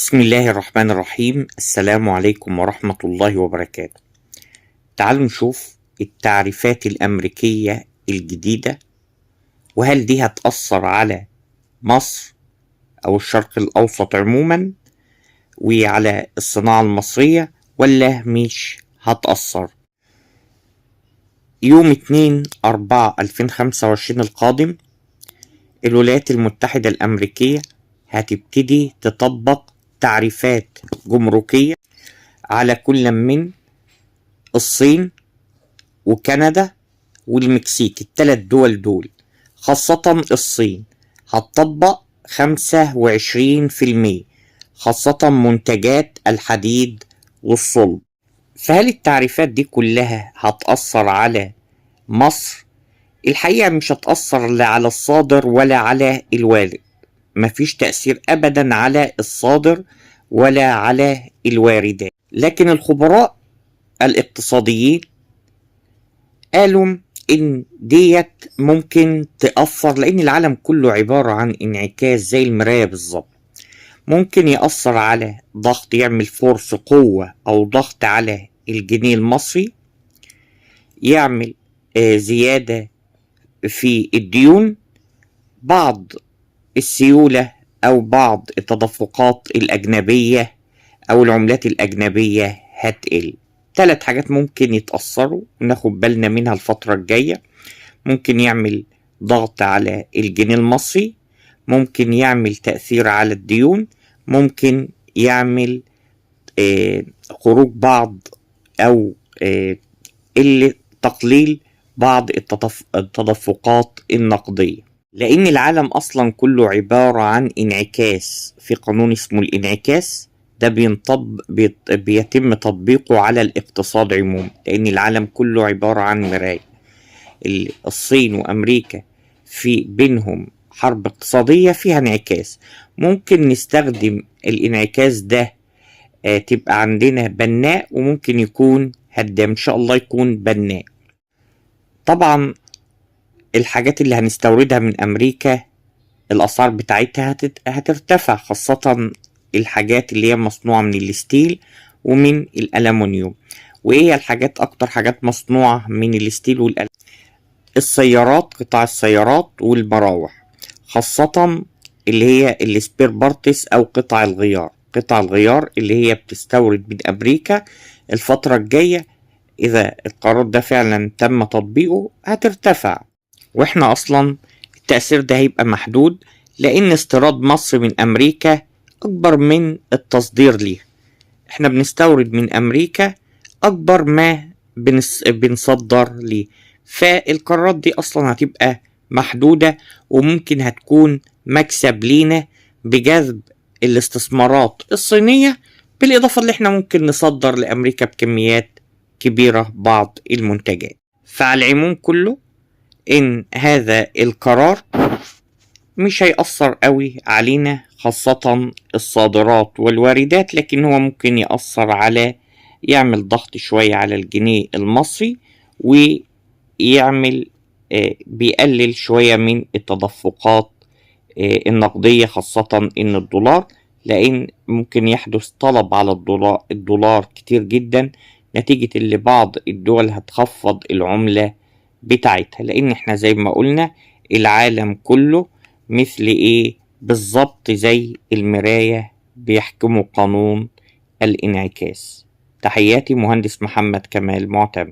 بسم الله الرحمن الرحيم. السلام عليكم ورحمة الله وبركاته. تعالوا نشوف التعريفات الأمريكية الجديدة، وهل دي هتأثر على مصر أو الشرق الأوسط عموما وعلى الصناعة المصرية ولا مش هتأثر. يوم 2/4/2025 القادم الولايات المتحدة الأمريكية هتبتدي تطبق تعريفات جمركية على كل من الصين وكندا والمكسيك. الثلاث دول خاصة الصين هتطبق 25%، خاصة منتجات الحديد والصلب. فهل التعريفات دي كلها هتأثر على مصر؟ الحقيقة مش هتأثر لا على الصادر ولا على الوارد، مفيش تأثير أبدا على الصادر ولا على الواردات. لكن الخبراء الاقتصاديين قالوا إن ديت ممكن تأثر، لأن العالم كله عبارة عن انعكاس زي المراية بالظبط. ممكن يأثر على ضغط، يعمل فورس قوة أو ضغط على الجنيه المصري، يعمل زيادة في الديون، بعض السيولة أو بعض التدفقات الأجنبية أو العملات الأجنبية هتقل. 3 حاجات ممكن يتأثروا وناخد بالنا منها الفترة الجاية. ممكن يعمل ضغط على الجنيه المصري، ممكن يعمل تأثير على الديون، ممكن يعمل خروج بعض أو تقليل بعض التدفقات النقدية. لأن العالم أصلا كله عبارة عن انعكاس، في قانون اسمه الانعكاس ده بيتم تطبيقه على الاقتصاد عموما، لأن العالم كله عبارة عن مراية. الصين وأمريكا في بينهم حرب اقتصادية فيها انعكاس، ممكن نستخدم الانعكاس ده تبقى عندنا بناء، وممكن يكون هدام. إن شاء الله يكون بناء. طبعا الحاجات اللي هنستوردها من أمريكا الأسعار بتاعتها هترتفع، خاصة الحاجات اللي هي مصنوعة من الستيل ومن الألمنيوم. وإيه الحاجات أكتر حاجات مصنوعة من الستيل والألمنيوم؟ السيارات، قطع السيارات والمراوح، خاصة اللي هي السبير بارتس أو قطع الغيار. قطع الغيار اللي هي بتستورد من أمريكا الفترة الجاية إذا القرار ده فعلا تم تطبيقه هترتفع. واحنا اصلا التأثير ده هيبقى محدود، لان استيراد مصر من امريكا اكبر من التصدير ليه. احنا بنستورد من امريكا اكبر ما بنصدر ليه، فالقرارات دي اصلا هتبقى محدودة، وممكن هتكون مكسب لينا بجذب الاستثمارات الصينية، بالاضافة اللي احنا ممكن نصدر لامريكا بكميات كبيرة بعض المنتجات. فعلى العموم كله ان هذا القرار مش هيأثر قوي علينا، خاصة الصادرات والواردات، لكن هو ممكن يأثر على، يعمل ضغط شوية على الجنيه المصري، ويعمل بيقلل شوية من التدفقات النقدية، خاصة ان الدولار، لان ممكن يحدث طلب على الدولار كتير جدا، نتيجة اللي بعض الدول هتخفض العملة بتاعتها. لان احنا زي ما قلنا العالم كله مثل ايه بالظبط، زي المراية بيحكموا قانون الانعكاس. تحياتي، مهندس محمد كمال معتمد.